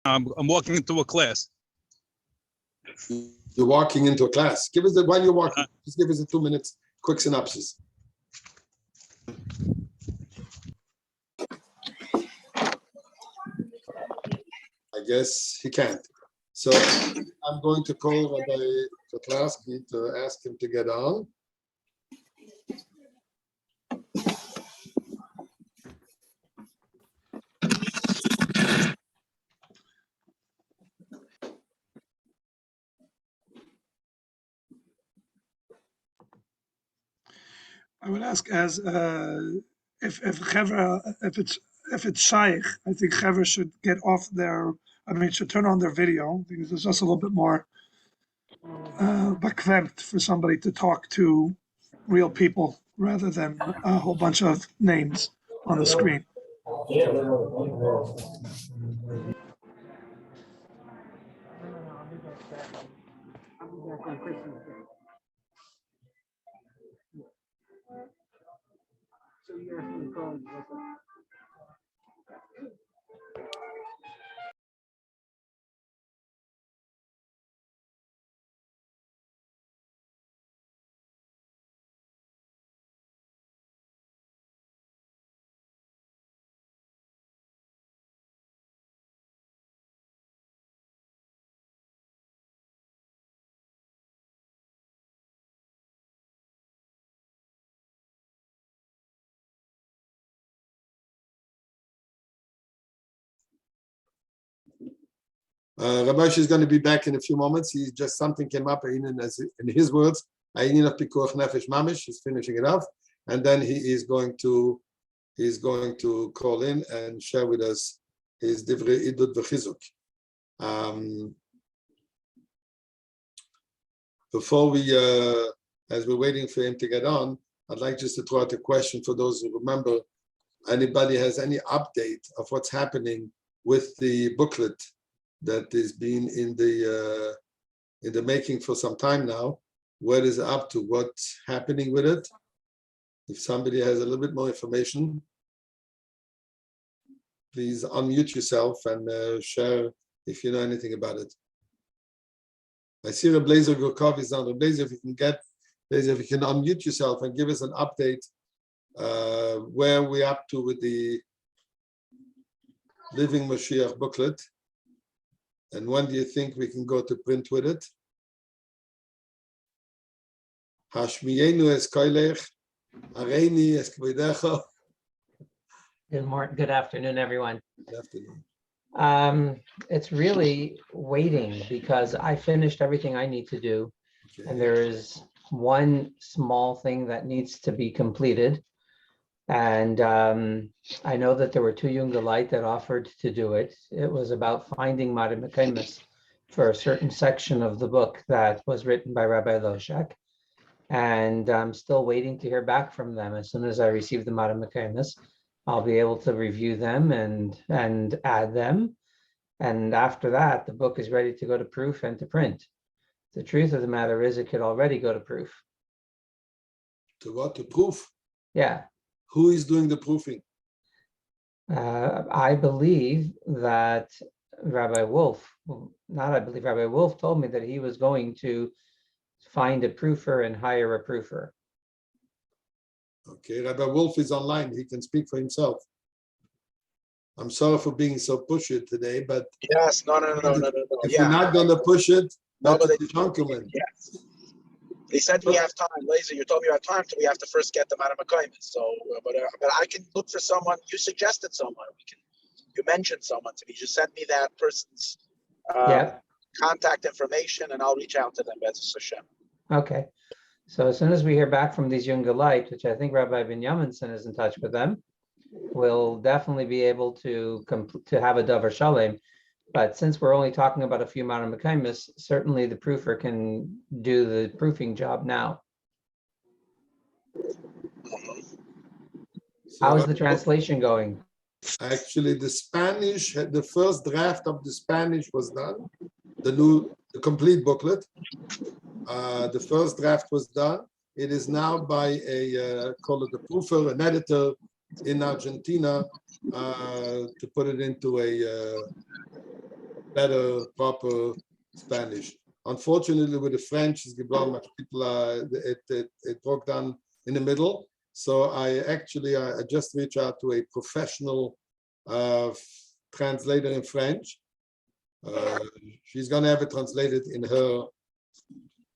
I'm walking into a class. You're walking into a class. Give us while you're walking, just give us a 2 minutes quick synopsis. I guess he can't. So I'm going to call Rabbi Kotlarsky to ask him to get on. I would ask as if it's shaykh, I think Chevra should get off their. I mean, should turn on their video because it's just a little bit more bekvemt for somebody to talk to real people rather than a whole bunch of names on the screen. Rabbi Moshe is going to be back in a few moments. He just something came up in his words. He's finishing it off, and then he's going to call in and share with us his divrei idud v'chizuk. Before we, as we're waiting for him to get on, I'd like just to throw out a question for those who remember. Anybody has any update of what's happening with the booklet that has been in the making for some time now? What is it up to? What's happening with it? If somebody has a little bit more information, please unmute yourself and share if you know anything about it. I see Reb Blazer Gurkov is on. Reb Blazer, if you can unmute yourself and give us an update where we're up to with the Living Mashiach booklet. And when do you think we can go to print with it? Hashmiyenu es koilech, areini es kvodecho. Good afternoon, everyone. Good afternoon. It's really waiting because I finished everything I need to do, Okay. and there is one small thing that needs to be completed. And I know that there were two Jungelite that offered to do it. It was about finding Matan Mekaymis for a certain section of the book that was written by Rabbi Loshak. And I'm still waiting to hear back from them. As soon as I receive the Matan Mekaymis, I'll be able to review them and add them. And after that, the book is ready to go to proof and to print. The truth of the matter is it could already go to proof. To what? To proof? Yeah. Who is doing the proofing? I believe that Rabbi Wolf told me that he was going to find a proofer and hire a proofer. Okay, Rabbi Wolf is online. He can speak for himself. I'm sorry for being so pushy today, but yes, no. If you're not going to push it, that's the gentleman. Yes. They said we have time. Laser, you told me you have time, so we have to first get them out of McCoyman. So, but I can look for someone. You suggested someone. You mentioned someone to me. Just send me that person's contact information, and I'll reach out to them. Be'ezus Hashem. Okay. So as soon as we hear back from these Jungelite, which I think Rabbi Binyaminson is in touch with them, we'll definitely be able to have a Davar Shalem. But since we're only talking about a few Matan Mekaymis, certainly the proofer can do the proofing job now. How is the translation going? Actually, the first draft of the Spanish was done. The complete booklet. The first draft was done. It is now by call it a proofer, an editor in Argentina, to put it into better, proper Spanish. Unfortunately, with the French, it's much people it broke down in the middle. So I just reached out to a professional translator in French. She's going to have it translated in her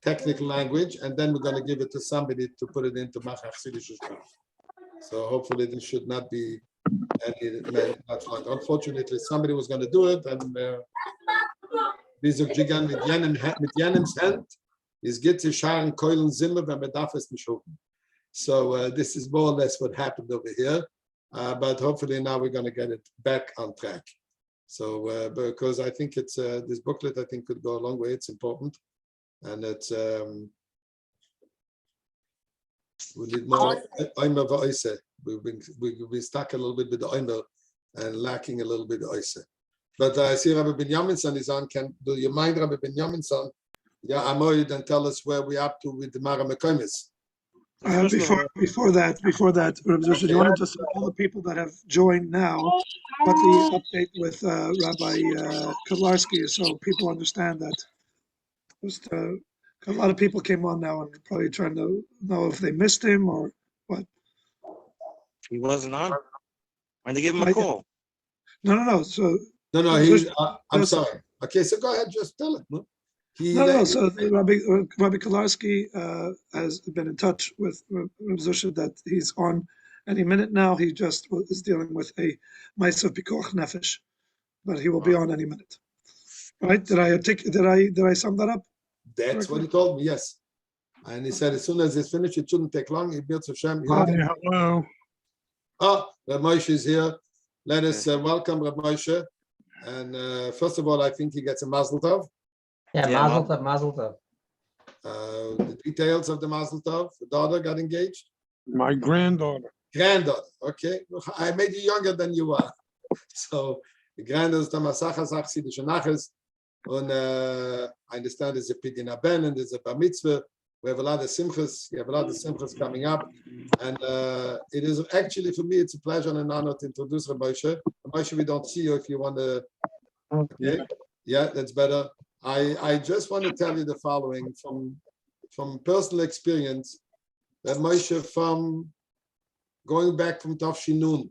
technical language, and then we're going to give it to somebody to put it into Machach Chassidische Sprache. So hopefully this should not be much longer. Unfortunately, somebody was going to do it, and wie so gegangen mit jenem's Hand, is geht sich scharen Keulen Zimmer, wenn man darf es nicht holen. So this is more or less what happened over here, but hopefully now we're going to get it back on track. So because I think it's this booklet, I think could go a long way. It's important, and it's we need more Eimer v'oise. We've been stuck a little bit with the Eimer and lacking a little bit of oise. But I see Rabbi Binyaminson is on. Do you mind, Rabbi Binyaminson? Yeah, Amoy, then tell us where we're up to with the Mara Mekomis. Before that, Rabbi Zosha, do you want to just all the people that have joined now, what the update with Rabbi Kotlarsky is, so people understand that. Just a lot of people came on now and probably trying to know if they missed him or what. He wasn't on. Why didn't they give him a call? No. So no. I'm sorry. Okay, so go ahead. Just tell it. No. So Rabbi Kotlarsky has been in touch with Rabbi Zosha that he's on any minute now. He just is dealing with a Ma'asav Pikuach Nefesh, but he will be on any minute. Right? Did I sum that up? That's what he told me. Yes, and he said as soon as it's finished, it shouldn't take long. He built Hashem. Hello. Oh, Rabbi Moshe is here. Let us welcome Rabbi Moshe. And first of all, I think he gets a mazel tov. Yeah, mazel tov. The details of the mazel tov. The daughter got engaged. My granddaughter. Okay. I made you younger than you are. So the granddaughter is the Masachas Chassidische Naches. And I understand there's a Pidyon Haben and there's a Bar Mitzvah. We have a lot of simchas. We have a lot of simchas coming up. And it is actually, for me, it's a pleasure and an honor to introduce Rabbi Moshe. Rabbi Moshe, we don't see you if you want to. Okay. Yeah, that's better. I just want to tell you the following from personal experience. That Moshe, from going back from Tafshinun,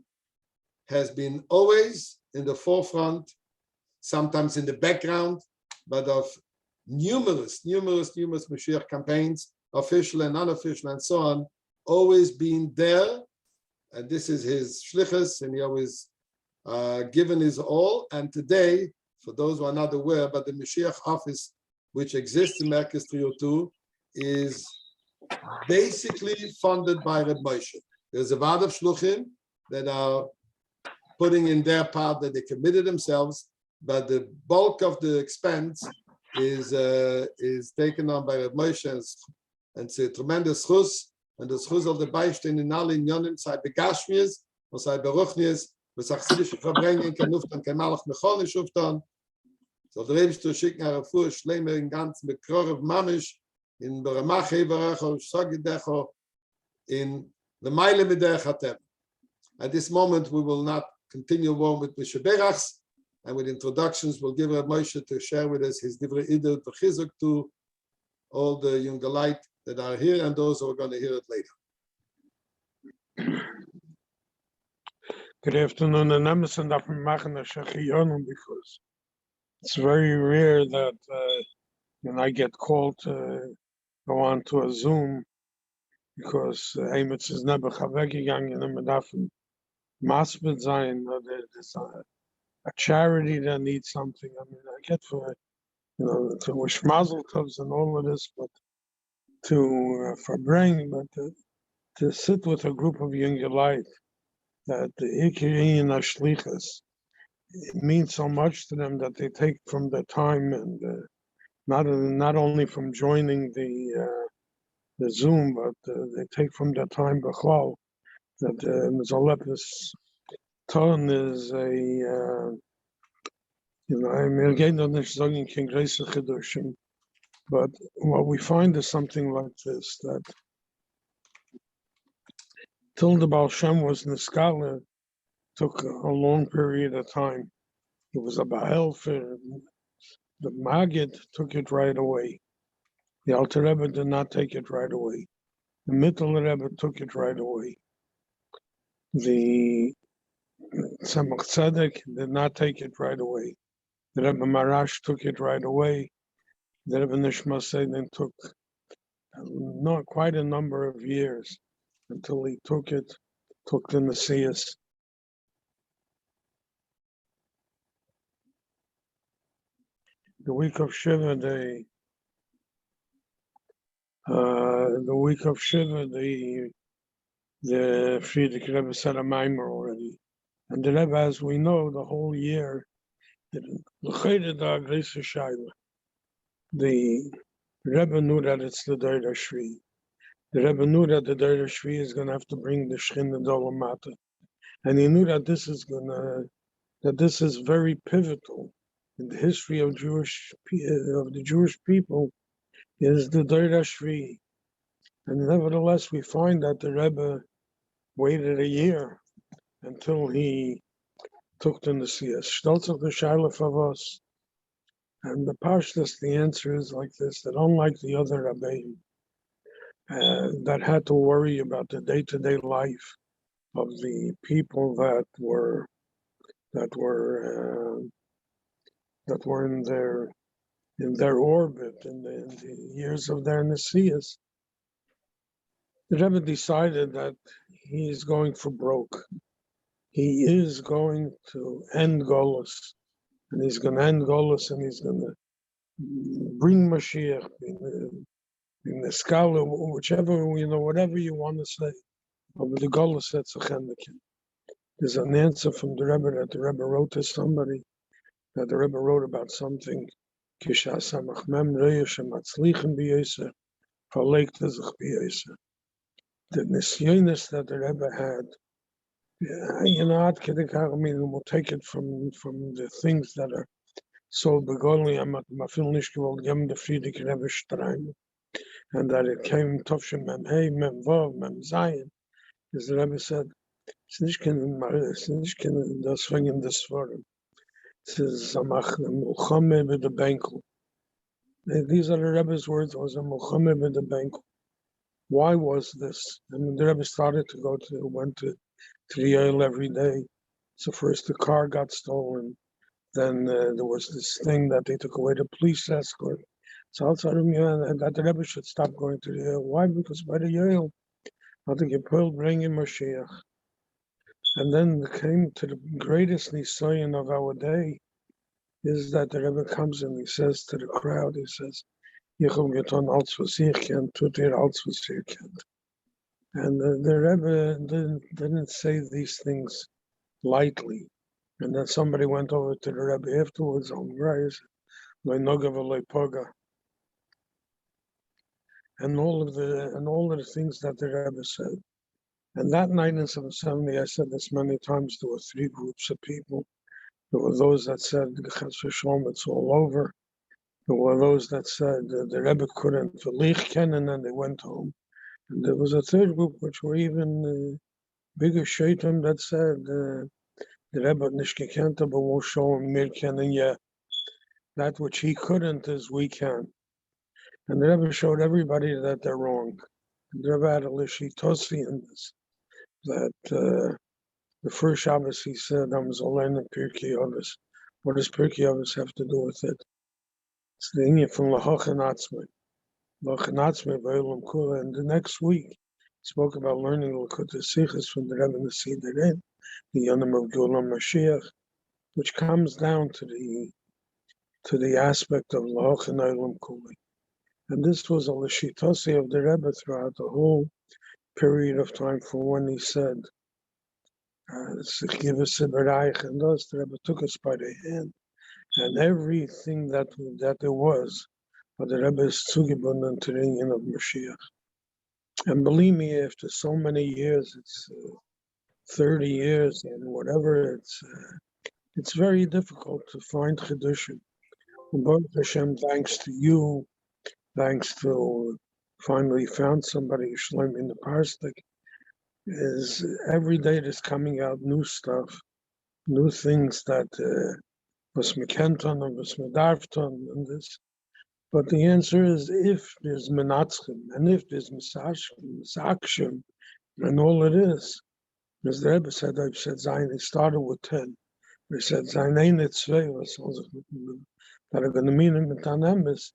has been always in the forefront, sometimes in the background, but of numerous Mashiach campaigns, official and unofficial and so on, always being there. And this is his shlichus, and he always given his all. And today, for those who are not aware, but the Mashiach office, which exists in Merkez 302, is basically funded by Reb Moshe. There's a lot of shluchim that are putting in their part that they committed themselves, but the bulk of the expense is taken on by Reb Moshe, and it's a tremendous chus, and the chus of the Beistehen in alle Inyonim, sei begashmies, und sei beruchnies, was achsidische Verbringen, kein Uftan, kein Malach mechonisch Uftan. So der Rebste schicken eine Fuhr, Schleimer in ganz mit Krorev Mamisch, in Beramach Heberecho, Shagidecho, in the Meile Midech Hatem. At this moment, we will not continue on with Mishaberachs, and with introductions, we'll give Rabbi Moshe to share with us his Divrei Idul V'chizuk to all the younger light that are here and those who are going to hear it later. Good afternoon, and I'm going to make a shechiyonu because it's very rare that when I get called to go on to a Zoom, because Emetz is never weggegangen and man darf masbid sein, or there's a charity that needs something. I mean, I get for, to wish mazel tovs and all of this, but to to sit with a group of younger life that the ikiri and ashlichas, it means so much to them that they take from their time, and not only from joining the Zoom, but they take from their time b'chlal. That Mizalepis Ton is a but what we find is something like this, that till the Baal Shem was Niskala, took a long period of time. It was a Bahel for the Maggid took it right away. The Alter Rebbe did not take it right away. The Mittel Rebbe took it right away. The Tzemach Tzedek did not take it right away. The Rebbe Marash took it right away. The Rebbe Nishma Seidin took not quite a number of years until he took the Nesias. The week of Shiva, the Friedrich Rebbe said a mimer already. And the Rebbe, as we know, the whole year, the Rebbe knew that it's the Deir Shvi. The Rebbe knew that the Deir Shvi is going to have to bring the Shechin and Dolamata. And he knew that this is very pivotal in the history of the Jewish people, is the Deir Shvi. And nevertheless, we find that the Rebbe waited a year until he took the Nesias. Shtolzach the Shaila of us. And the Pashtas, the answer is like this, that unlike the other Rabbeim that had to worry about the day-to-day life of the people that were in their orbit in the years of their Nesias, the Rebbe decided that he is going for broke. He is going to end Golus, and he's going to end Golus, and he's going to bring Mashiach in the Skala, whichever, whatever you want to say, of the Golus that's a Chendekin. There's an answer from the Rebbe that the Rebbe wrote to somebody, that the Rebbe wrote about something, Kisha Samach Mem Reya Shematzlichem B'Yoser, Falek Tezach B'Yoser. The Nisyonis that the Rebbe had, we'll take it from the things that are so begolly, mafil nicht gewollt geben the Friedrich Rebbe Streim, and that it came Tovshem Mem Hey, Mem Vav, Mem Zayin, as the Rebbe said, it's nicht kein das Fingen des Forum. It says, Mulchame with the Bankel. These are the Rebbe's words, was a Mulchame with the Bankel. Why was this? And the Rebbe went to the Yael every day. So first the car got stolen. Then there was this thing that they took away the police escort. So I told him that the Rebbe should stop going to the Yael. Why? Because by the Yael, I think Yipol bring in Mashiach. And then came to the greatest nisayon of our day, is that the Rebbe comes and he says to the crowd, he says, Yichum geton als was ich kennt, tut als was ihr kennt. And the Rebbe didn't say these things lightly. And then somebody went over to the Rebbe afterwards on Rise, and all of the things that the Rebbe said. And that night in 770, I said this many times, there were three groups of people. There were those that said, it's all over. There were those that said the Rebbe couldn't verlich kennen, and they went home. And there was a third group, which were even bigger shaitan, that said the Rebbe nicht gekent, but we'll show him mir kennen, yeah. That which he couldn't is we can. And the Rebbe showed everybody that they're wrong. And the Rebbe had a lishitosi in this, that the first Shabbos he said, I'm Zolen and Pirkei Avos. What does Pirkei Avos have to do with it? It's the Inyan from Lahochen Atzmei. Lahochen Atzmei V'Olam Kula. And the next week, he spoke about learning L'Kutei Sichos from the Rebbe Nesiderin, the Yonim of Geulah Mashiach, which comes down to the aspect of Lahochen Olam Kula. And this was a Lishitosi of the Rebbe throughout the whole period of time from when he said, give us a bereich, and thus the Rebbe took us by the hand, and everything that there was, but the Rebbe is zugebunden to the Inyan of Mashiach. And believe me, after so many years, it's 30 years and whatever, it's very difficult to find Chidushim. And Baruch Hashem, thanks to you, thanks to finally found somebody, Shlem in the Parstik, is every day there's coming out new stuff, new things that was me kennt on and was me darft on and this. But the answer is if there's Minatzchim and if there's Minatzchim and all it is, as the Rebbe said, I've said Zion, he started with 10. He said Zion ain't it zwei, was also that are going to mean him mit an Emes,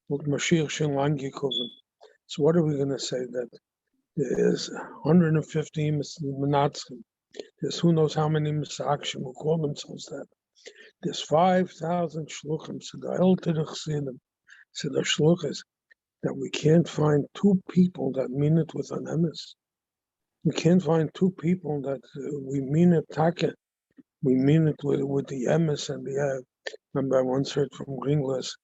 und Mashiach schon lang gekommen. So what are we going to say that there is 150 Minatzchim? There's who knows how many Misakshim who call themselves that. There's 5,000 Shluchim, so the ältere Chassidim, so the Shluchis, that we can't find two people that mean it with an emes. We can't find two people that we mean it take. We mean it with the emes and the remember I once heard from Gringlas,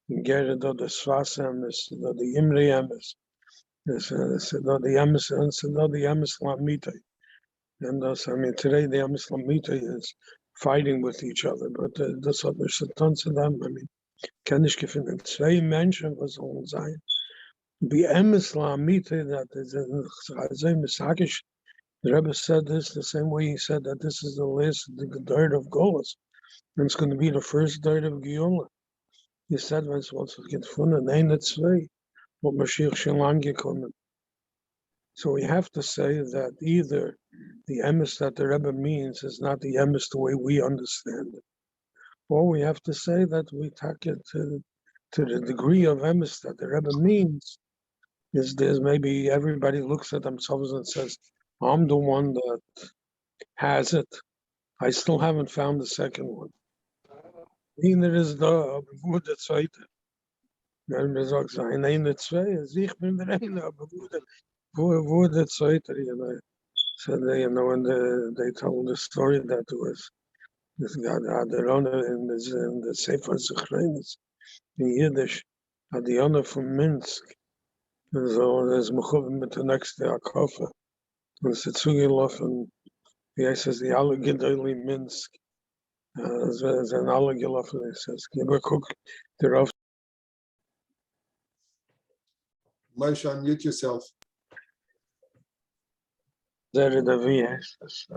Gerrit the Swas emes, the Imre emes, the emes and the emes lamite. And thus, I mean, today the emes lamite is fighting with each other, but das hat nicht getan zu them. I mean, kann ich gefunden. Zwei Menschen, was sollen sein. Be emes lamite, that is Misakish. The Rebbe said this the same way he said that this is the last, the dirt of Golas, and it's going to be the first dirt of Giola. He said, when it's once gefunden, eine zwei, what Mashiach schon lang gekommen. So we have to say that either the emes that the Rebbe means is not the emes the way we understand it, or we have to say that we take it to the degree of emes that the Rebbe means. Is there's maybe everybody looks at themselves and says, I'm the one that has it. I still haven't found the second one. Neither is the gute Zweite. Wenn wir sagen, sein eine zwei, ich bin der eine, aber wo der Zweite, you know. So they, you know, when they told the story that was this guy had the honor in the Sefer Zechrenis in Yiddish, had the honor from Minsk. So there's Mechuvim mit der nächste Akoffe. Und es ist zugelaufen, wie heißt es, die alle Gedäule Minsk. Es sind alle gelaufen, es ist, gib mir guck, darauf. Moshe, unmute yourself. Wie heißt das?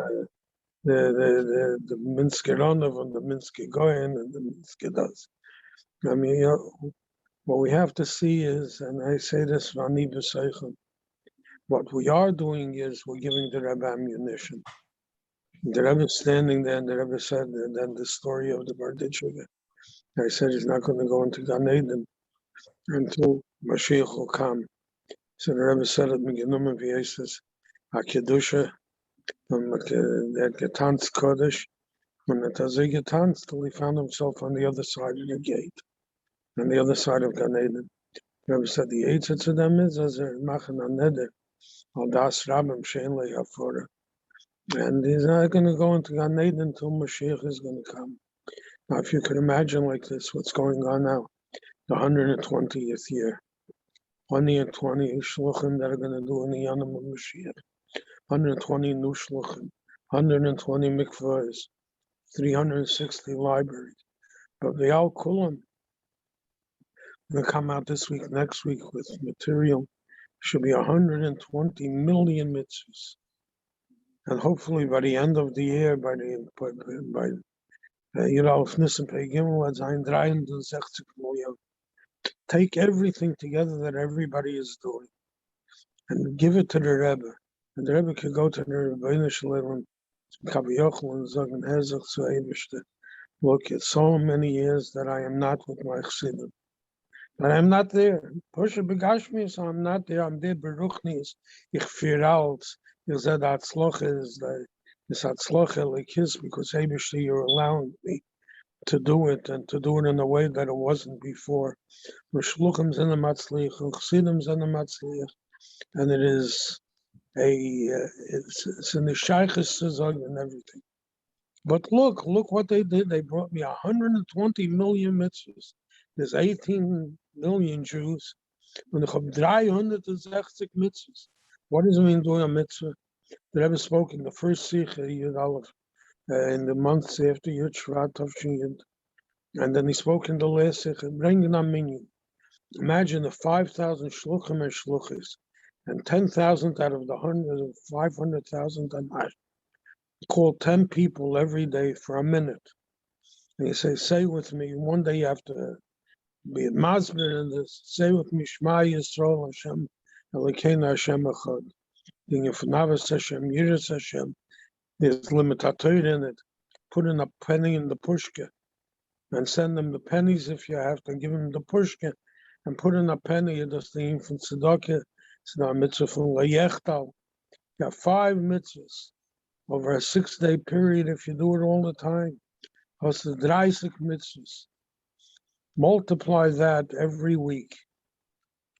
The Minsker Honor and the Minsker Goyen and the Minsker das. I mean, you know, what we have to see is, and I say this, Vani B'Seichel, what we are doing is we're giving the Rebbe ammunition. The Rebbe is standing there, and the Rebbe said, and then the story of the Berditchiger. I said he's not going to go into Gan Eden until Mashiach will come. So the Rebbe said at Meginnum V'Yesus, HaKedusha, and der getanzt Kodesh, and the Tazig getanzt till he found himself on the other side of the gate, on the other side of Gan Eden. The Rebbe said the answer to them is, as they're machen a neder, al das Rabbim shein le yafora. And he's not going to go into Gan Eden until Mashiach is going to come. Now, if you can imagine like this, what's going on now, the 120th year, 120 shluchim that are going to do in the Yanam of Mashiach, 120 new shluchim, 120 mikvahs, 360 libraries. But they all kulam going to come out this week, next week with material. Should be 120 million mitzvahs. And hopefully by the end of the year, by Yudalef Nissen Pei Gimel, it's 63 million. Take everything together that everybody is doing and give it to the Rebbe. And the Rebbe could go to the Rebbeinu Shalom, Kabi Yochel, and Zagan Hezach zu Eibishter. Look, it's so many years that I am not with my Chassidim. But I'm not there. Poshe begashmi, so I'm not there. I'm there beruchnis. Ich fear out. You said that sloch is that sloch elikis because Eibishter, you're allowing me to do it and to do it in a way that it wasn't before. Shluchim's in the matzliach, Chassidim's in the matzliach, and it is it's in the shaykhis and everything. But look what they did. They brought me 120 million mitzvahs. There's 18 million Jews. And they have 360 mitzvahs. What does it mean doing a mitzvah? The Rebbe spoke in the first Sikh in the months after Yud Shvat Tavshin, and then he spoke in the last Sikh, bringing a minyan. Imagine the 5,000 shluchim and shluchis, and 10,000 out of the 500,000 and call 10 people every day for a minute. And you say with me. One day you have to be a masber in this. Say with me, Shema Yisrael Hashem, Elokeinu Hashem Echad. In your Navas Hashem, Yiras Hashem, there's limitator in it. Put in a penny in the pushka and send them the pennies if you have to. Give them the pushka and put in a penny. That's the infant tzedakah. It's not a mitzvah from Layechtal. You have 5 mitzvahs over a 6-day period if you do it all the time. That's the 30 mitzvahs. Multiply that every week.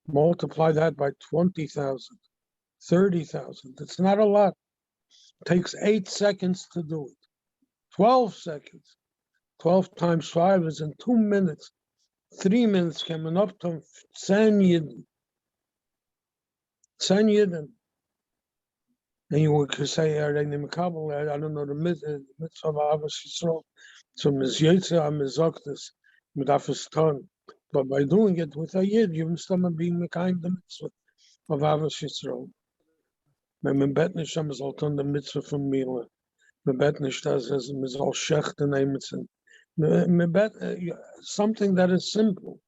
Multiply that by 20,000, 30,000. It's not a lot. It takes 8 seconds to do it. 12 seconds. 12 times 5 is in 2 minutes. 3 minutes coming up to 10 yidden. 10 yidden. And you could say, I don't know the mitzvah of Avos Yisrael. So Mizyetza Mizoktis Midafiston. But by doing it with a yid, you must being the kind of mitzvah of Avos Yisrael. My bet nicht am soll tun the mitzvah from Mila. My bet nicht das as all shecht and emitsen. My bet something that is simple.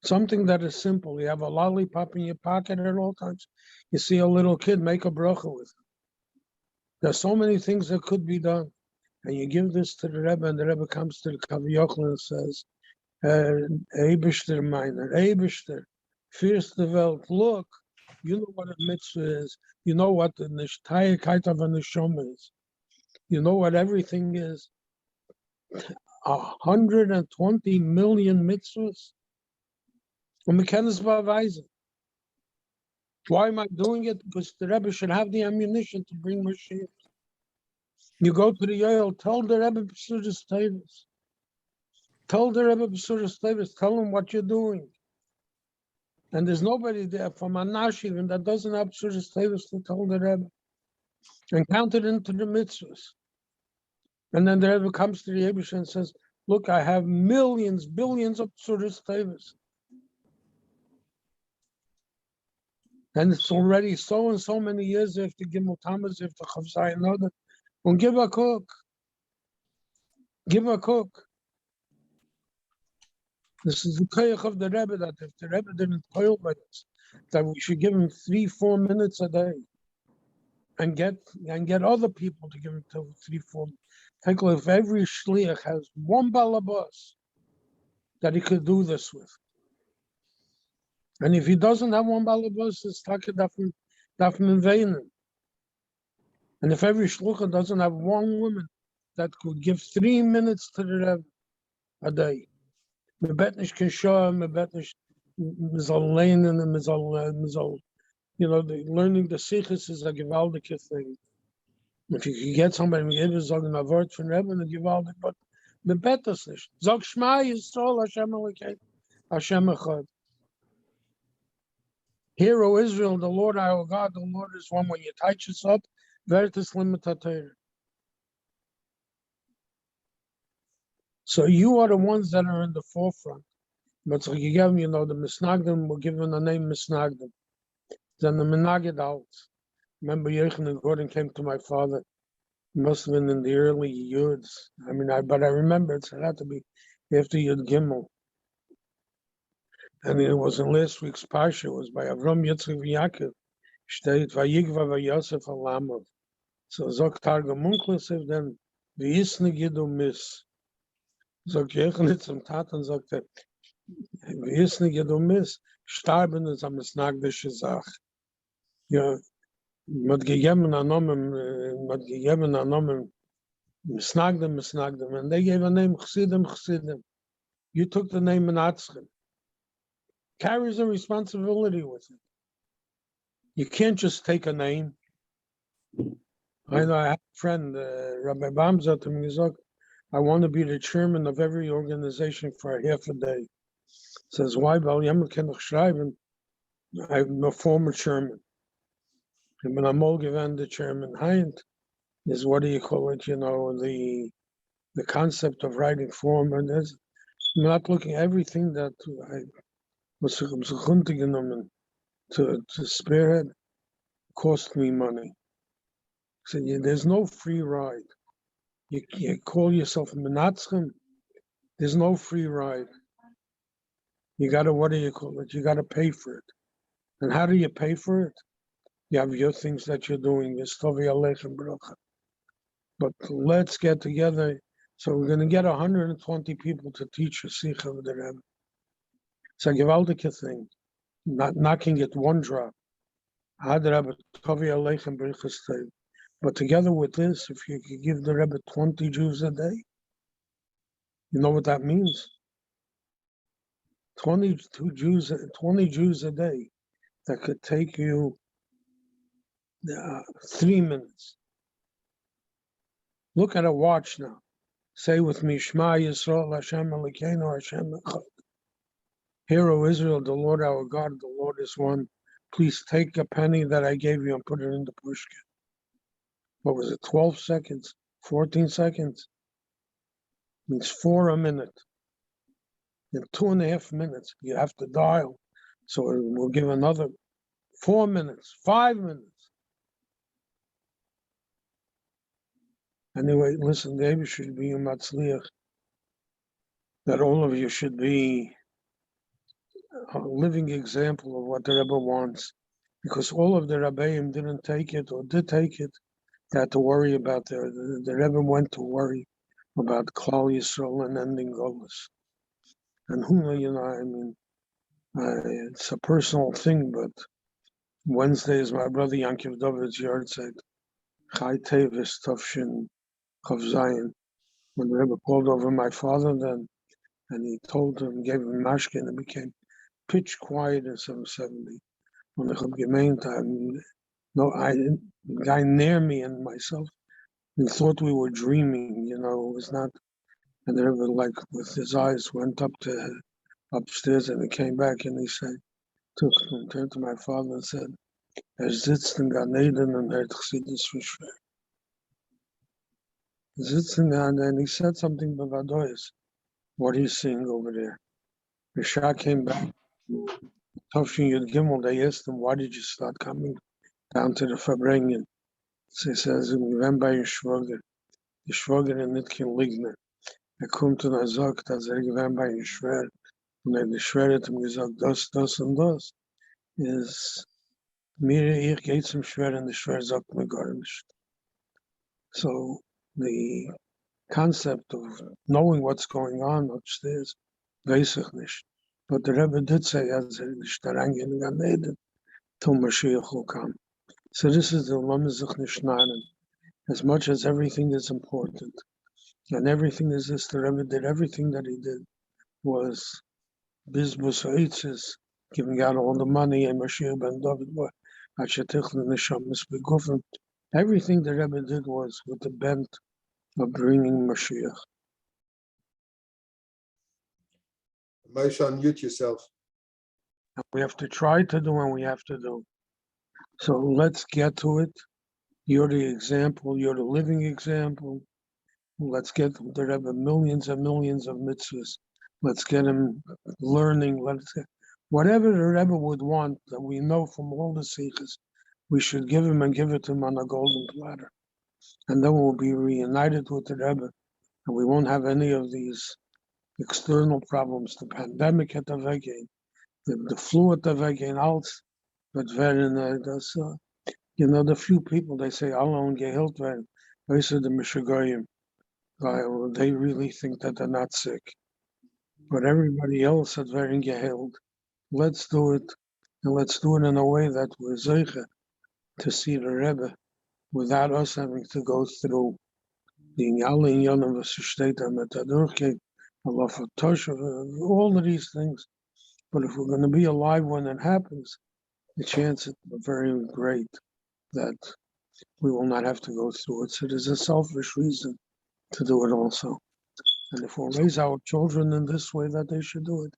Something that is simple. You have a lollipop in your pocket at all times. You see a little kid, make a bracha with it. There's so many things that could be done. And you give this to the Rebbe, and the Rebbe comes to the Kaviyochl and says, Eibishter meiner, Eibishter, fierce the Welt, look, you know what a mitzvah is. You know what the Nishtayikait of a Neshama is. You know what everything is. 120 million mitzvahs. Why am I doing it? Because the Rebbe should have the ammunition to bring Mashiach. You go to the Yoel, tell the Rebbe B'suras Teves. Tell the Rebbe B'suras Teves, tell him what you're doing. And there's nobody there from Anash even that doesn't have B'suras Teves to tell the Rebbe. And count it into the mitzvahs. And then the Rebbe comes to the Yebish and says, look, I have millions, billions of B'suras Teves. And it's already so and so many years after Gimel Tammuz, after Chavzai and other. And give a cook. Give a cook. This is the koyach of the Rebbe, that if the Rebbe didn't toil by this, that we should give him 3-4 minutes a day, and get other people to give him 3-4. Take a look, if every shliach has one balabas that he could do this with, and if he doesn't have one balabas, it's taka dafim veinin. And if every shlucha doesn't have one woman that could give 3 minutes to the Rebbe a day, me bet nicht can show, me bet nicht mizal leinen, and mizal, learning the sichos is a gewaldige thing. If you can get somebody to give us a word from Rebbe, and gewaldig, but me bet das nicht. Sag Shema Yisrael Hashem Elokeinu Hashem Echad. Hear, O Israel, the Lord our God, the Lord is one. When you touch us up, vertus limitator. So you are the ones that are in the forefront. But so you give them, the Misnagdim, we're given the name Misnagdim. Then the Menagid out. Remember, Yechon Gordon came to my father. It must have been in the early Yuds. But I remember it had to be after Yud Gimel. And it was in last week's Parsha. It was by Avram Yitzchak Yaakov. Steht Vayigva Vayosef Alamav. So Zok Targum Munklesev, then V'yisne Gidu Mis. Zok Yechon zum Taten sagt er, V'yisne Gidu Mis, starben ist am Misnagdische Sach. Ja, mit gegeben Anomen, Misnagdim, and they gave a name Chsidim. You took the name Minatzchim. Carries a responsibility with it. You can't just take a name. I know I have a friend, Rabbi Bamza, to me, I want to be the chairman of every organization for a half a day. Says, why? I'm a former chairman. I'm the chairman. Hind is, what do you call it? The concept of writing form. And I'm not looking at everything that I was to spearhead, cost me money. So there's no free ride. You call yourself Minatzchim. There's no free ride. You gotta, what do you call it? You gotta pay for it. And how do you pay for it? You have your things that you're doing. But let's get together. So we're gonna get 120 people to teach a Sikha with the Rebbe. It's a gewaldige thing. Not knocking it one drop. But together with this, if you could give the Rebbe 20 Jews a day, you know what that means? 20 Jews a day. That could take you 3 minutes. Look at a watch now. Say with me, Shema Yisrael, Hashem Elokeinu, Hashem Echad. Hear, O Israel, the Lord our God, the Lord is one. Please take a penny that I gave you and put it in the pushkin. What was it, 12 seconds, 14 seconds? Means 4 a minute. In 2.5 minutes, you have to dial. So we'll give another 4 minutes, 5 minutes. Anyway, listen, David should be a matzliach. That all of you should be a living example of what the Rebbe wants. Because all of the Rabbeim didn't take it or did take it, they had to worry about the Rebbe went to worry about Klal Yisrael and ending Golus. And it's a personal thing, but Wednesday is my brother Yankiv David's yard site. Chai Teves Tafshin Chav Zayin. When the Rebbe called over my father then, and he told him, gave him mashke, and it became pitch quiet in 770. When the gemeint, the guy near me and myself, we thought we were dreaming, it was not. And the Rebbe, like, with his eyes, went upstairs, and he came back, and he said, turned to my father and said, sitzt in Gan Eden and Chassidus for schwer. And he said something about Vadois, what he's seeing over there. The Shah came back. Tafshin Yud Gimel, they asked him, why did you start coming down to the Fabrengen? So he says, we went by your Schwager. The Schwager in Nitkin Ligner. Kommt und sagt, dass gewinnt bei ihm schwer. Und der Schwer hat ihm gesagt, das und das. Ich geht zum Schwer und der Schwer sagt mir gar nicht. So the concept of knowing what's going on upstairs, weiß ich nicht. But the Rebbe did say, as nicht da reingehen in Gan Eden, till Mashiach will come. So this is the Lamm sich nicht nahen. As much as everything is important, and everything is this, the Rebbe did everything that he did was bizbus haitzes, giving out all the money, and Mashiach ben David, everything the Rebbe did was with the bent of bringing Mashiach. Moshe, unmute yourself. And we have to try to do what we have to do. So let's get to it. You're the example, you're the living example. Let's get the Rebbe millions and millions of mitzvahs. Let's get him learning. Whatever the Rebbe would want that we know from all the sikhs, we should give him and give it to him on a golden platter. And then we'll be reunited with the Rebbe, and we won't have any of these external problems. The pandemic at the Vegain, the flu at the Vegain, alles, but the few people, they say, Allah geheilt werden, they say the Mishagoyim. They really think that they're not sick. But everybody else had very geheilt. Let's do it, and let's do it in a way that we're zeicha to see the Rebbe without us having to go through the alle inyanim v'sishteta metadurke, all of these things. But if we're going to be alive when it happens, the chances are very great that we will not have to go through it. So there's a selfish reason to do it also. And if we'll raise our children in this way that they should do it,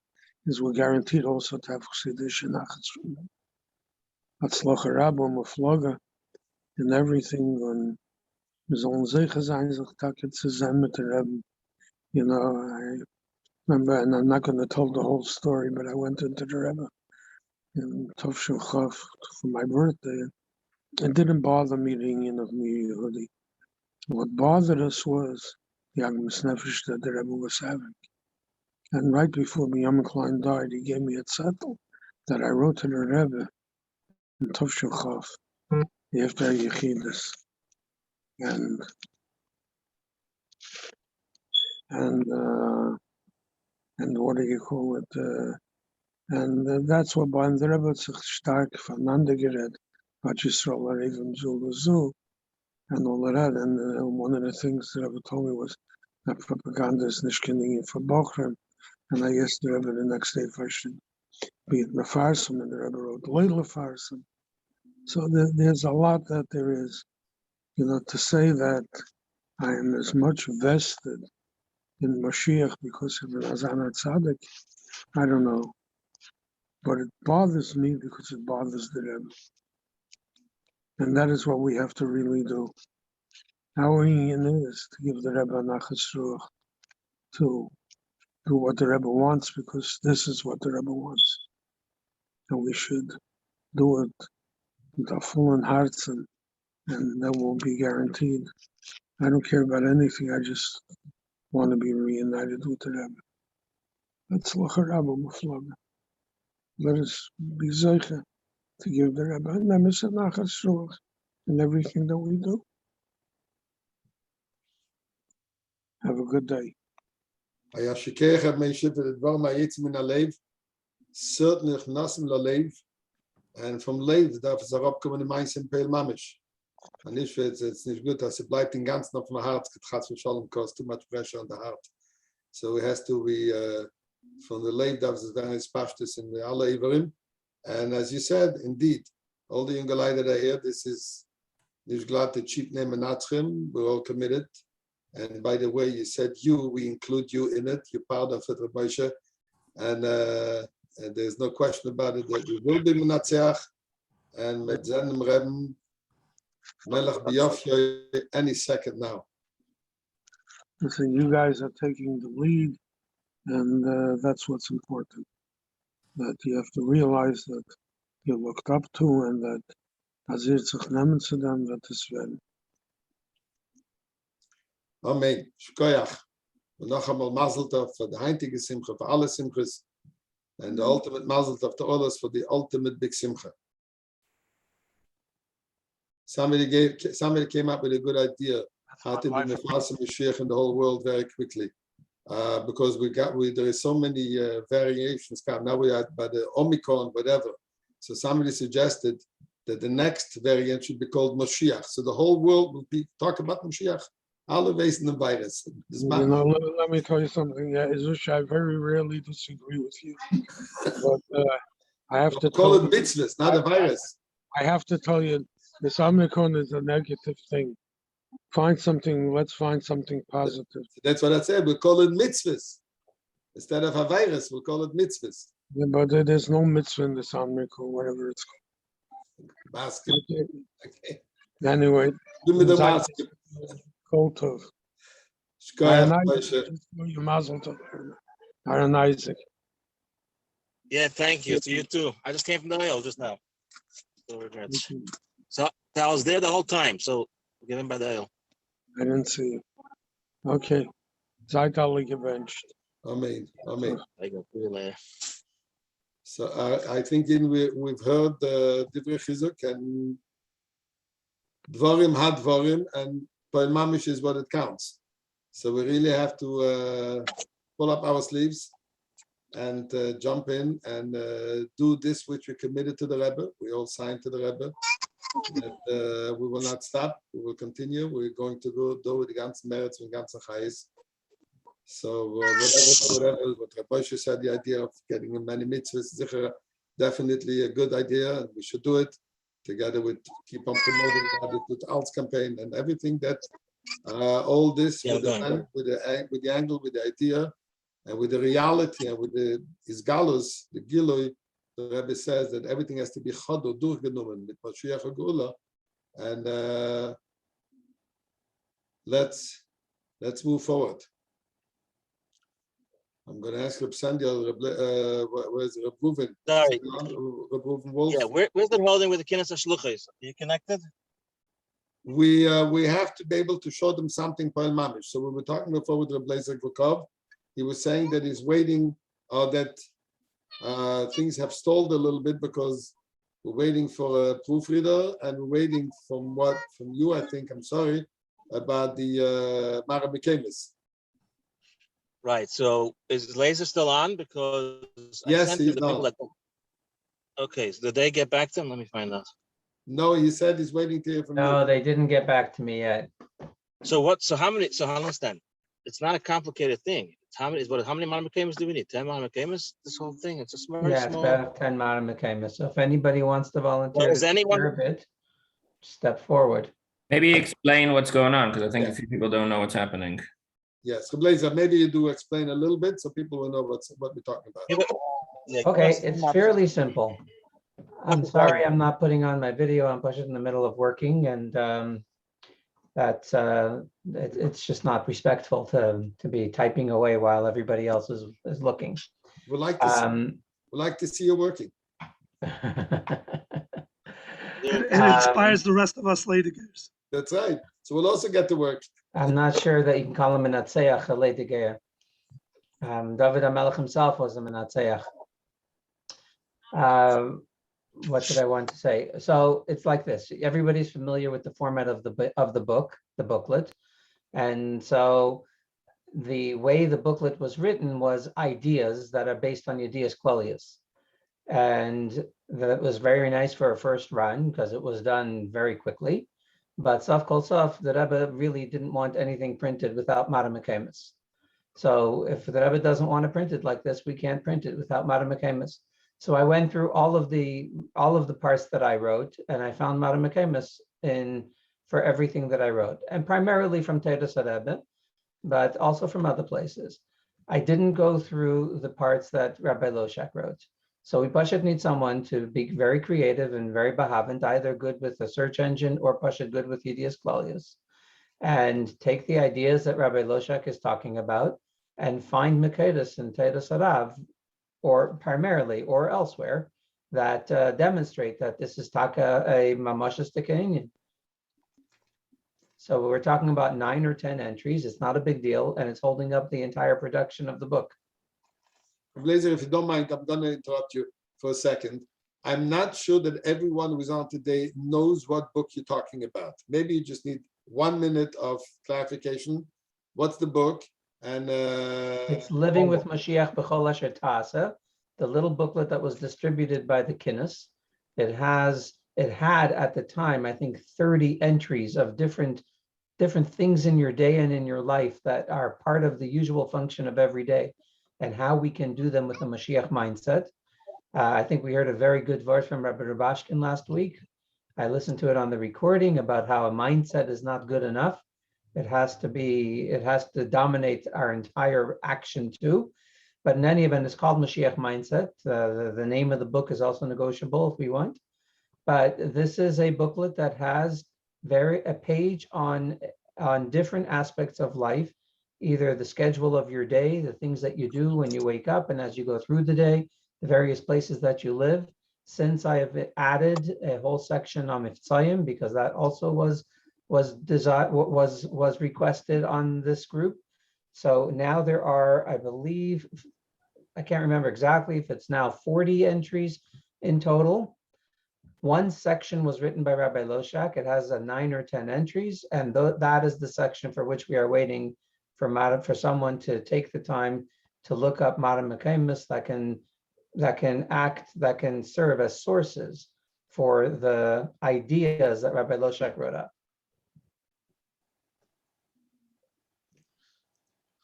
is we're guaranteed also to have chassidus and nachas from them. Hatzlacha Rabba, Muflaga, and everything. And wir sollen sicher sein, sich Tage zusammen mit der Rebbe. I remember, and I'm not going to tell the whole story, but I went into the Rebbe in Tovshin Chav for my birthday. It didn't bother me, the Indian of me, Yehudi. What bothered us was the Agmas Nefesh that the Rebbe was having. And right before Yom Klein died, he gave me a zettel that I wrote to the Rebbe in Tovshel Chav, after Yechidus. And what do you call it? That's what by the Rebbe sich stark voneinander geredet, but Yisrael even Zul and all of that. And one of the things the Rebbe told me was that propaganda is nicht convenient for Bochum. And I guess the Rebbe the next day I should be at Mefarsim, and the Rebbe wrote Leila Farsim. So there's a lot that there is, to say that I am as much vested in Mashiach because of an Azan Tzaddik, I don't know. But it bothers me because it bothers the Rebbe. And that is what we have to really do. Our union is to give the Rebbe Nachas Ruach, to do what the Rebbe wants, because this is what the Rebbe wants. And we should do it with our full hearts, and that will be guaranteed. I don't care about anything, I just want to be reunited with the Rebbe. That's Lacha Rabba Muflaga. Let us be Zeicha to give the Rebbe Nemes and Nachas Ruach in everything that we do. Have a good day. Certainly Nasim Lalev, and from Lev darf es herabkommen in Mainz in Peil Mamish. And if it's nicht gut, dass bleibt den ganzen auf dem Hart, cause too much pressure on the heart. So it has to be from the Lev darf es very spashtis in the alle Iverim. And as you said, indeed, all the younger that are here, this is nicht glad the cheap name Minatzchim, we're all committed. And by the way, you said we include you in it, you're part of it, Rabbi Moshe. And there's no question about it that we will be Menatzeach, and with Zenem Rebbe, Melech B'Yofyo, any second now. Listen, you guys are taking the lead, and that's what's important. That you have to realize that you're looked up to, and that Azir sich nehmen zu dem, that is well. Amen. Shkoyach. Und noch einmal Mazel Tov für die heintige Simcha, für alle Simchas, and the ultimate Mazel Tov to all us for the ultimate big Simcha. Somebody came up with a good idea how to be Mefarsim Mashiach in the whole world very quickly, because there is so many variations. Now we are by the Omicron, whatever. So somebody suggested that the next variant should be called Mashiach. So the whole world will be talk about Mashiach. Alle wezen the virus. Let me tell you something. I very rarely disagree with you, but I have to call it mitzvahs, not a virus. I have to tell you, this Omicron is a negative thing. Let's find something positive. That's what I said. We call it mitzvahs. Instead of a virus, we'll call it mitzvahs. Yeah, but there's no mitzvah in this Omicron, whatever it's called. Basket. Okay. Anyway. Give me the basket. Cold Tov. Aaron Isaac. Yeah, thank you. To you too. I just came from the aisle just now. So I was there the whole time. So get in by the aisle. I didn't see you. Okay. Zaitali gebenched. Amen. Amen. I go cool. So I think we've heard the Divrei Chizuk and Dvarim had Dvarim, and Poel Mamish is what it counts. So we really have to pull up our sleeves and jump in and do this which we committed to the Rebbe. We all signed to the Rebbe. And, we will not stop. We will continue. We're going to do with the ganzen merits and ganzen chayis. So whatever what Rabbi Moshe said, the idea of getting many mitzvahs is definitely a good idea. We should do it together with keep on promoting with the ALTS campaign and everything that all this with the angle, with the idea, and with the reality, and with the Isgalus, the Giloi. The Rebbe says that everything has to be chado durchgenommen mit Mashiach HaGeula, and let's move forward. I'm going to ask Reb Sandia, where's Reb Reuven? Sorry. Reb Reuven Wolf? Yeah, where's the holding with the Kinnis HaShluchos? Are you connected? we have to be able to show them something Poel Mamish. So we were talking before with Rabbi Glukov. He was saying that he's waiting, that things have stalled a little bit because we're waiting for a proofreader and we're waiting from you, I think, I'm sorry, about the Mara Mikemis. Right. So is Laser still on? Because Yes, I sent he's him the people on. that. Okay. So did they get back to him? Let me find out. No, he said he's waiting to hear from No, you. they didn't get back to me yet. So what? So how many? So how long then? It's not a complicated thing. It's how many? How many Manamakemas do we need? 10 Manamakemas? This whole thing. It's a very Yeah, it's small. about 10 Madam. So if anybody wants to volunteer Well, is to take anyone- care of it, step forward. Maybe explain what's going on, because I think Yeah. a few people don't know what's happening. Yes, so Blazer, maybe you do explain a little bit so people will know what we're talking about. Yeah, Okay, it's fairly simple. I'm sorry I'm not putting on my video. I'm pushing in the middle of working, and it's just not respectful to be typing away while everybody else is looking. We'd like to see you working. It inspires the rest of us Leidigers. That's right. So we'll also get to work. I'm not sure that you can call him a Minatzchim, a Leidiger. David HaMelech himself was a Minatzchim. What did I want to say? So it's like this. Everybody's familiar with the format of the booklet. And so the way the booklet was written was ideas that are based on Yedias Klolius. And that was very nice for a first run because it was done very quickly. But Saf Kol Saf, the Rebbe really didn't want anything printed without Mara Mikemis. So if the Rebbe doesn't want to print it like this, we can't print it without Mara Mikemis. So I went through all of the parts that I wrote, and I found Mara Mikemis for everything that I wrote, and primarily from Teves Rebbe, but also from other places. I didn't go through the parts that Rabbi Loshak wrote. So we Pashut need someone to be very creative and very behavent, either good with a search engine or Pashut good with Yedias Klolius, and take the ideas that Rabbi Loshak is talking about and find Mikedas and Teves Arav, or primarily or elsewhere, that demonstrate that this is taka a mamashas tekenian. So we're talking about 9 or 10 entries. It's not a big deal, and it's holding up the entire production of the book. Blazer, if you don't mind, I'm going to interrupt you for a second. I'm not sure that everyone who's on today knows what book you're talking about. Maybe you just need 1 minute of clarification. What's the book? And it's Living with Mashiach B'chol Asher Ta'asa, the little booklet that was distributed by the Kinnis. It had at the time, I think, 30 entries of different things in your day and in your life that are part of the usual function of every day, and how we can do them with the Mashiach mindset. I think we heard a very good verse from Rabbi Rubashkin last week. I listened to it on the recording about how a mindset is not good enough. It has to dominate our entire action too. But in any event, it's called Mashiach Mindset. The name of the book is also negotiable if we want. But this is a booklet that has a page on different aspects of life, either the schedule of your day, the things that you do when you wake up and as you go through the day, the various places that you live. Since I have added a whole section on Mitzayim, because that also was requested on this group. So now there are, I believe, I can't remember exactly if it's now 40 entries in total. One section was written by Rabbi Loshak. It has 9 or 10 entries, and that is the section for which we are waiting for someone to take the time to look up Mara Mikemis that can serve as sources for the ideas that Rabbi Loshak wrote up.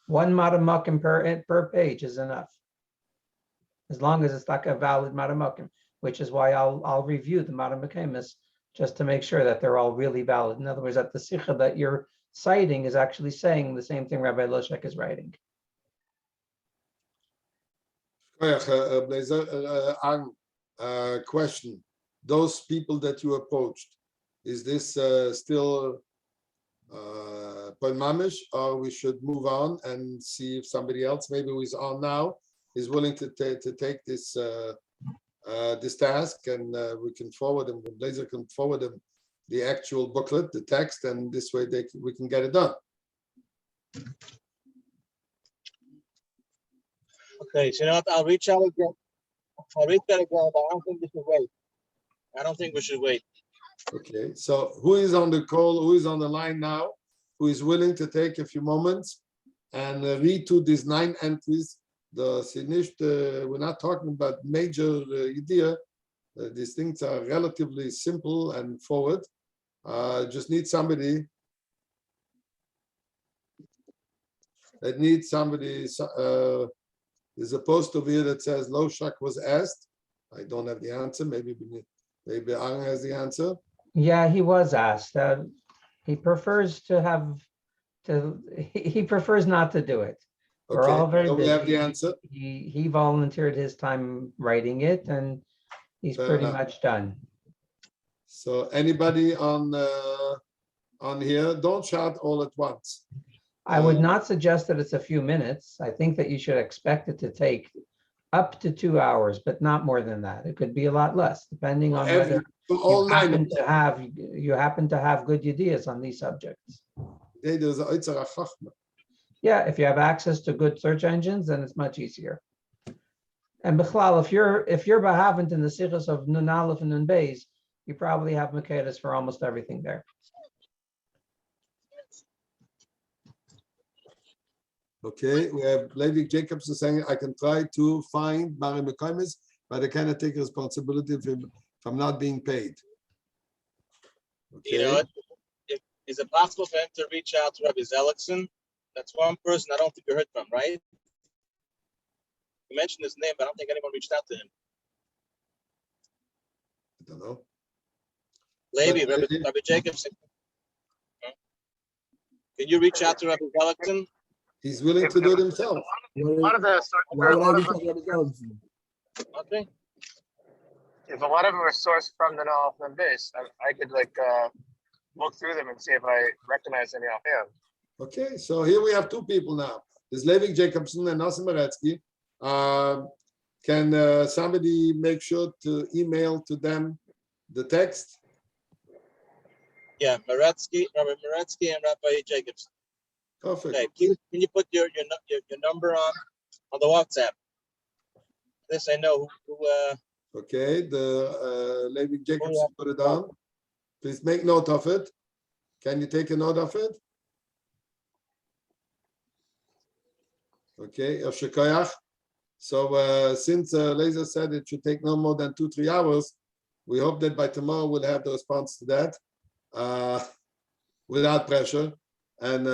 One Maramokim per page is enough, as long as it's like a valid Maramokim, which is why I'll review the Maramakemis just to make sure that they're all really valid. In other words, that the Sikha that you're citing is actually saying the same thing Rabbi Loshak is writing. Question: those people that you approached, is this still Mamish, or we should move on and see if somebody else, maybe who is on now, is willing to take this this task, and we can forward them. Blazer can forward them the actual booklet, the text, and this way we can get it done. Okay, so you know what? I'll reach out again. I'll reach out again, but I don't think we should wait. I don't think we should wait. Okay, so who is on the call? Who is on the line now? Who is willing to take a few moments and read to these 9 entries? We're not talking about major idea. These things are relatively simple and forward. Just need somebody that needs somebody. There's a post over here that says Lo Shak was asked. I don't have the answer. Maybe Aaron has the answer. Yeah, he was asked. He prefers he prefers not to do it. We're all very so we busy. have the answer. He volunteered his time writing it, and he's pretty much done. So anybody on here, don't shout all at once. I would not suggest that it's a few minutes. I think that you should expect it to take up to 2 hours, but not more than that. It could be a lot less, depending on whether all you happen to have good ideas on these subjects. Yeah, if you have access to good search engines, then it's much easier. And Bichlal, if you're behavent in the sichos of Nun Aleph and Nun Beis, you probably have Makedas for almost everything there. Okay, we have Levi Jacobson saying, I can try to find Mari Mekaimis, but I cannot take responsibility if I'm not being paid. Okay. You know what? Is it possible for him to reach out to Rabbi Zelickson? That's one person I don't think you heard from, right? You mentioned his name, but I don't think anyone reached out to him. I don't know. Rabbi Jacobson. Can you reach out to Rabbi Zelickson? He's willing to do it himself. One of the Okay. if a lot of them are sourced from the Aleph and base, I could look through them and see if I recognize any offhand. Okay, so here we have 2 people now. There's Levi Jacobson and Nassim Aretsky. Can somebody make sure to email to them the text? Yeah, Rabbi Meretsky and Rabbi Jacobson. Perfect. Okay, can you put your number on the WhatsApp? This I know who Okay, the Levi Jacobson put it down. Please make note of it. Can you take a note of it? Okay, Shekayach. So since Laser said it should take no more than 2-3 hours, we hope that by tomorrow we'll have the response to that without pressure, and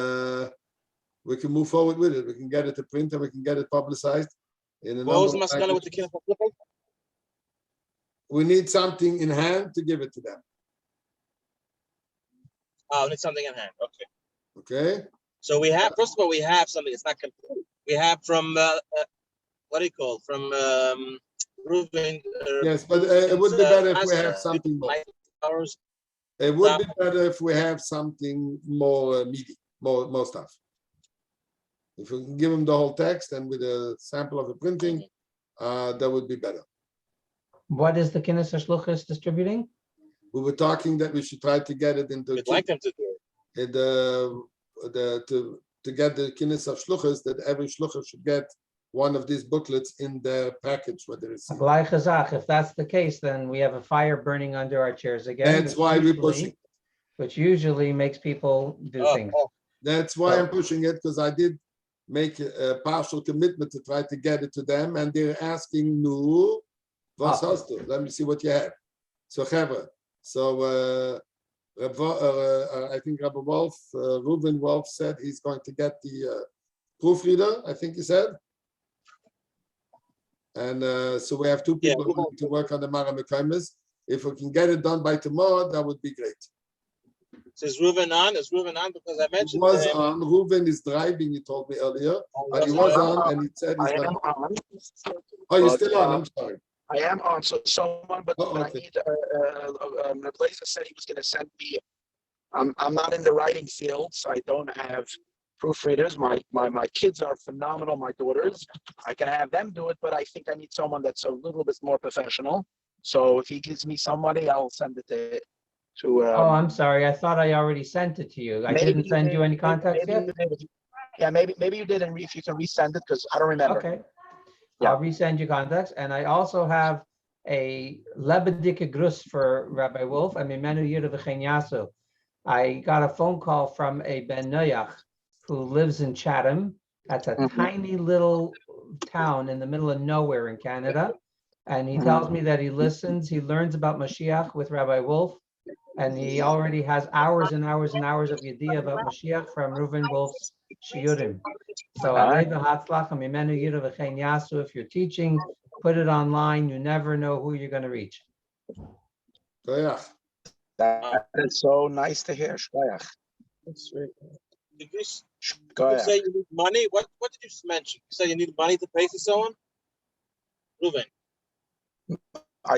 we can move forward with it. We can get it to print and we can get it publicized in a number of languages. We need something in hand to give it to them. Oh, we need something in hand. Okay. Okay. So we have, first of all, we have something. It's not complete. We have from what do you call it? From Reuven. Yes, but it would be better if we have something more. It would be better if we have something more meaty, more stuff. If we can give them the whole text and with a sample of the printing, that would be better. What is the Kinnis HaShluchos distributing? We were talking that we should try to get it into. We'd like them to do it. To get the Kinnis of Shluchos, that every Shluchos should get one of these booklets in their package, whether it's. If that's the case, then we have a fire burning under our chairs again. That's why we're pushing. Which usually makes people do things. That's why I'm pushing it, because I did make a partial commitment to try to get it to them, and they're asking, "No, was hast du? Let me see what you have." So, Chevra. So, I think Rabbi Wolf, Reuven Wolf said he's going to get the proofreader, I think he said. And so we have 2 people willing to work on the Mara Mekaimis. If we can get it done by tomorrow, that would be great. So is Reuven on? Is Reuven on? Because I mentioned he was on. Reuven is driving, he told me earlier. But he was on and he said he's not. On. Oh, you're still on, I'm sorry. I am on, so someone, but okay. I need, Blazer said he was going to send me, I'm not in the writing field, so I don't have proofreaders. My kids are phenomenal, my daughters. I can have them do it, but I think I need someone that's a little bit more professional. So if he gives me somebody, I'll send it to to. Oh, I'm sorry. I thought I already sent it to you. I didn't send you any contacts yet? Yeah, maybe you did, and if you can resend it, because I don't remember. Okay. Yeah. I'll resend you contacts. And I also have a Lebedike Grus for Rabbi Wolf. I mean, Menu Yira V'chein Yasu. I got a phone call from a Ben Noyach who lives in Chatham. That's a tiny little town in the middle of nowhere in Canada. And he tells me that he listens, he learns about Mashiach with Rabbi Wolf, and he already has hours and hours and hours of Yediyah about Mashiach from Reuven Wolf's Shiurim. So if you're teaching, put it online. You never know who you're going to reach. Koyach. That is so nice to hear. Shkoyach. Did you Go say ahead. you need money? What did you mention? You said you need money to pay for someone? Reuven.